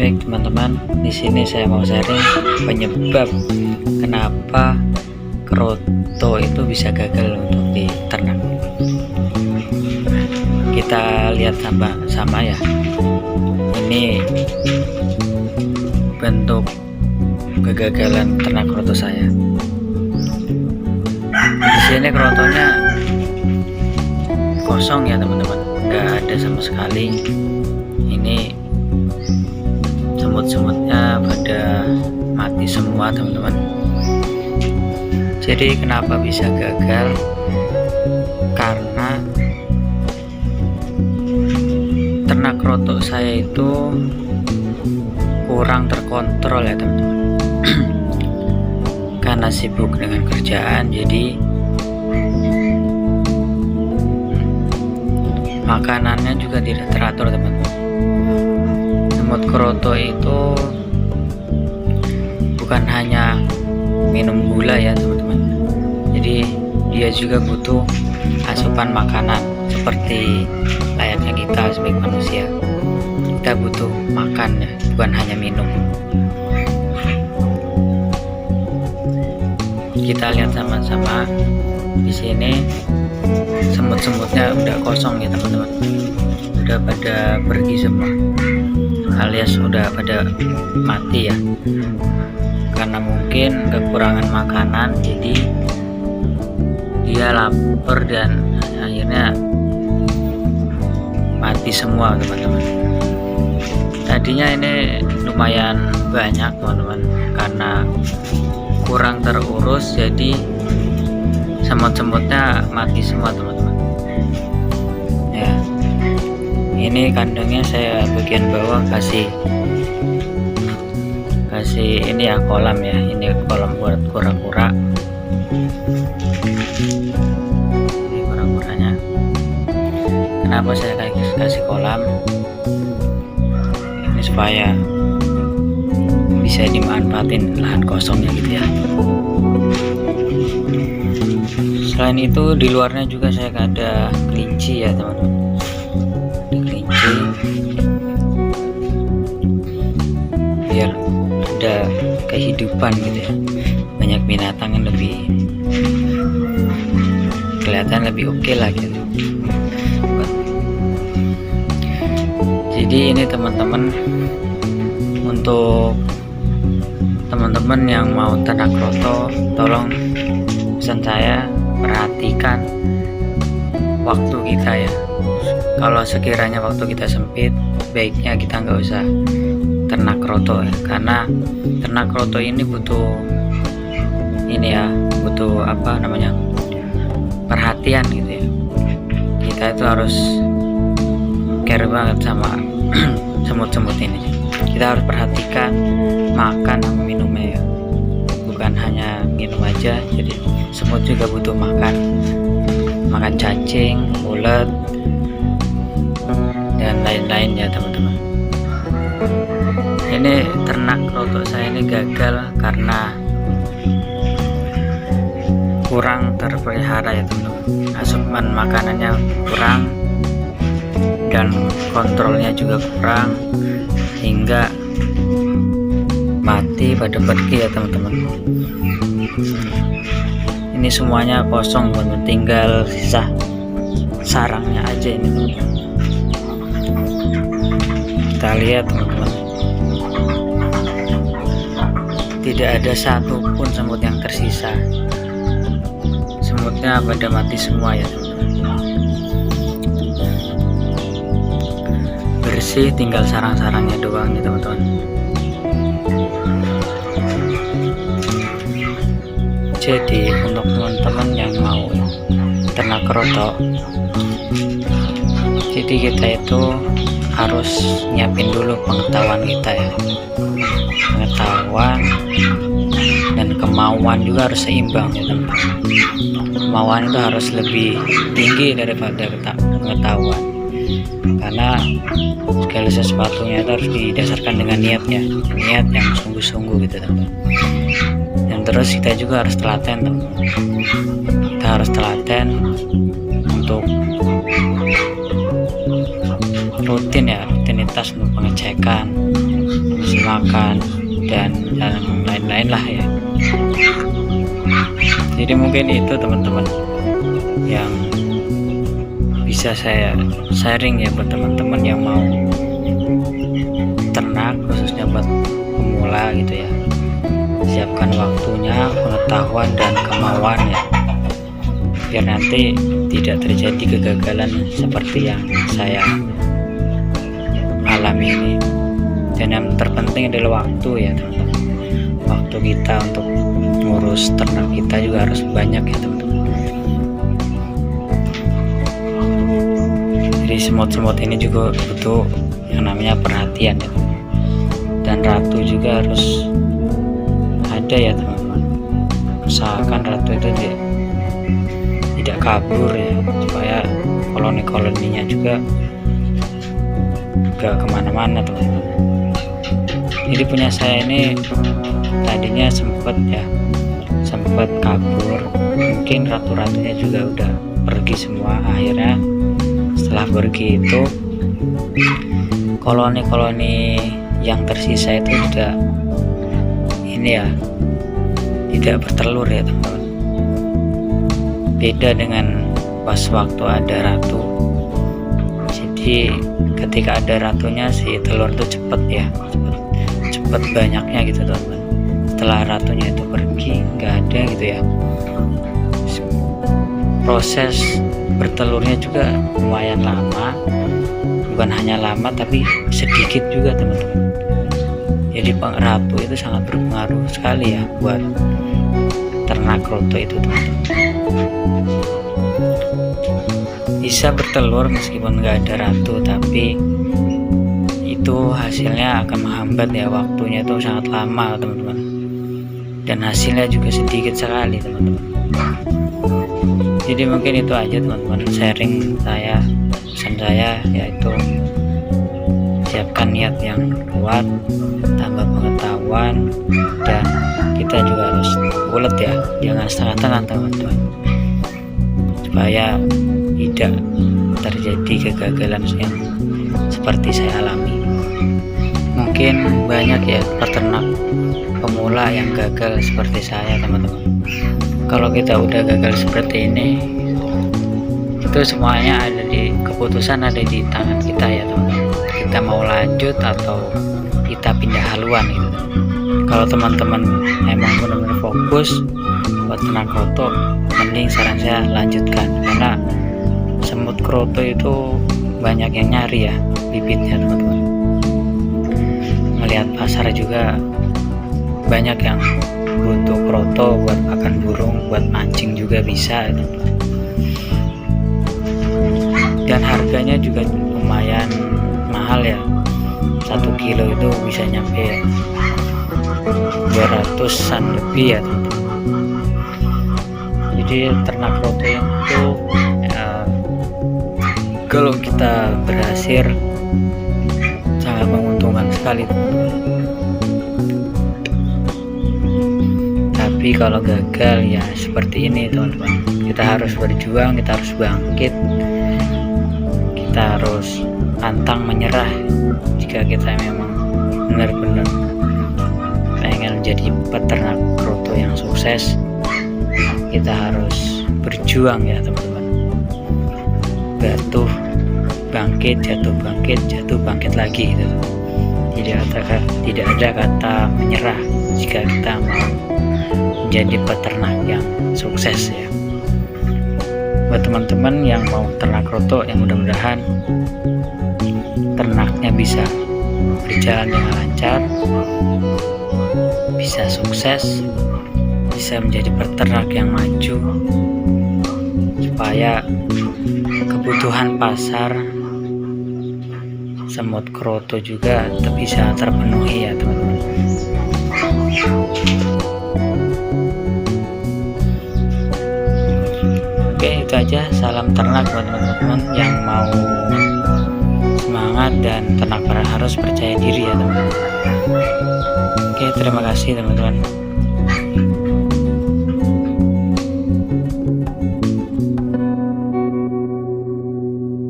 Baik teman-teman, di sini saya mau sharing penyebab kenapa kroto itu bisa gagal untuk diternak. Kita lihat sama-sama ya. Ini bentuk kegagalan ternak kroto saya. Di sini krotonya kosong ya teman-teman, nggak ada sama sekali. Ini semut-semutnya pada mati semua teman-teman. Jadi kenapa bisa gagal? Karena ternak kroto saya itu kurang terkontrol ya teman-teman. Karena sibuk dengan kerjaan, jadi makanannya juga tidak teratur teman-teman. Semut kroto itu bukan hanya minum gula ya teman-teman, jadi dia juga butuh asupan makanan seperti layaknya kita sebagai manusia. Kita butuh makan ya, bukan hanya minum. Kita lihat sama-sama di sini, semut-semutnya udah kosong ya teman-teman, udah pada pergi semua, alias udah pada mati ya, karena mungkin kekurangan makanan. Jadi dia lapar dan akhirnya mati semua teman-teman. Tadinya ini lumayan banyak teman-teman, karena kurang terurus jadi semut-semutnya mati semua teman-teman ya. Ini kandangnya saya bagian bawah kasih ini ya, kolam ya, ini kolam buat kura-kura. Ini kura-kuranya. Kenapa saya kasih kolam? Ini supaya bisa dimanfaatin lahan kosongnya gitu ya. Selain itu di luarnya juga saya ada kelinci ya teman-teman. Kelinci biar ada kehidupan gitu ya, banyak binatang yang lebih kelihatan lebih oke lah gitu. Jadi ini teman-teman, untuk teman-teman yang mau ternak kroto, tolong pesan saya, perhatikan waktu kita ya. Kalau sekiranya waktu kita sempit, baiknya kita nggak usah ternak kroto ya, karena ternak kroto ini butuh ini ya, butuh apa namanya, perhatian gitu ya. Kita itu harus care banget sama semut-semut ini. Kita harus perhatikan makan sama minumnya ya, bukan hanya minum aja. Jadi semut juga butuh makan cacing, ulet, dan lain-lain ya teman-teman. Ini ternak kroto saya ini gagal karena kurang terpelihara ya teman-teman. Asupan makanannya kurang dan kontrolnya juga kurang, hingga mati pada pergi ya teman-teman. Ini semuanya kosong teman-teman, tinggal sisa sarangnya aja ini teman-teman. Kita lihat teman-teman, tidak ada satupun semut yang tersisa. Semutnya pada mati semua ya teman-teman. Bersih, tinggal sarang-sarangnya doang nih teman-teman. Jadi untuk teman-teman yang mau ternak kroto, jadi kita itu harus nyiapin dulu pengetahuan kita ya, pengetahuan dan kemauan juga harus seimbang ya teman-teman. Kemauan itu harus lebih tinggi daripada pengetahuan, karena segala sesuatunya itu harus didasarkan dengan niatnya, niat yang sungguh-sungguh gitu teman-teman. Dan terus kita juga harus telaten teman-teman. Kita harus telaten untuk rutin ya, rutinitas untuk pengecekan makan dan lain-lain lah ya. Jadi mungkin itu teman-teman yang bisa saya sharing ya buat teman-teman yang mau ternak, khususnya buat pemula gitu ya. Siapkan waktunya, pengetahuan dan kemauan ya, biar nanti tidak terjadi kegagalan seperti yang saya alami ini. Dan yang terpenting adalah waktu ya teman-teman. Waktu kita untuk ngurus ternak kita juga harus banyak ya teman-teman. Jadi semut-semut ini juga butuh yang namanya perhatian ya. Dan ratu juga harus ada ya teman-teman. Usahakan ratu itu tidak kabur ya, supaya koloni-koloninya juga gak kemana-mana teman-teman. Jadi punya saya ini tadinya sempat kabur, mungkin ratu-ratunya juga udah pergi semua. Akhirnya setelah pergi itu koloni-koloni yang tersisa itu tidak bertelur ya teman-teman. Beda dengan pas waktu ada ratu. Jadi ketika ada ratunya si telur itu cepet banyaknya gitu teman-teman. Setelah ratunya itu pergi, nggak ada gitu ya, proses bertelurnya juga lumayan lama. Bukan hanya lama tapi sedikit juga teman-teman. Jadi ratu itu sangat berpengaruh sekali ya buat ternak kroto itu teman-teman. Bisa bertelur meskipun nggak ada ratu, tapi itu hasilnya akan menghambat ya, waktunya itu sangat lama teman-teman, dan hasilnya juga sedikit sekali teman-teman. Jadi mungkin itu aja teman-teman sharing saya, pesan saya yaitu siapkan niat yang kuat, tambah pengetahuan, dan kita juga harus bulat ya, jangan setengah-setengah teman-teman, supaya tidak terjadi kegagalan yang seperti saya alami. Mungkin banyak ya peternak pemula yang gagal seperti saya teman-teman. Kalau kita udah gagal seperti ini, itu semuanya keputusan ada di tangan kita ya teman-teman. Kita mau lanjut atau kita pindah haluan gitu. Kalau teman-teman emang benar-benar fokus buat ternak kroto, mending saran saya lanjutkan, karena semut kroto itu banyak yang nyari ya bibitnya teman-teman. Melihat pasar juga banyak yang butuh kroto buat makan burung, buat mancing juga bisa gitu. Dan harganya juga lumayan mahal ya, 1 kilo itu bisa nyampe 200-an lebih ya teman-teman. Jadi ternak kroto itu kalau kita berhasil sangat menguntungkan sekali teman-teman. Tapi kalau gagal ya seperti ini teman-teman, kita harus berjuang, kita harus bangkit, kita harus pantang menyerah. Jika kita memang benar-benar pengen menjadi peternak kroto yang sukses, kita harus berjuang ya teman-teman. Jatuh bangkit, jatuh bangkit, jatuh bangkit lagi gitu. Tidak ada kata menyerah jika kita mau menjadi peternak yang sukses ya. Buat teman-teman yang mau ternak kroto, yang mudah-mudahan ternaknya bisa berjalan dengan lancar, bisa sukses, bisa menjadi peternak yang maju, supaya kebutuhan pasar semut kroto juga bisa terpenuhi ya teman-teman. Oke, itu aja. Salam ternak buat teman-teman yang mau semangat, dan ternak harus percaya diri ya teman-teman. Oke, terima kasih teman-teman.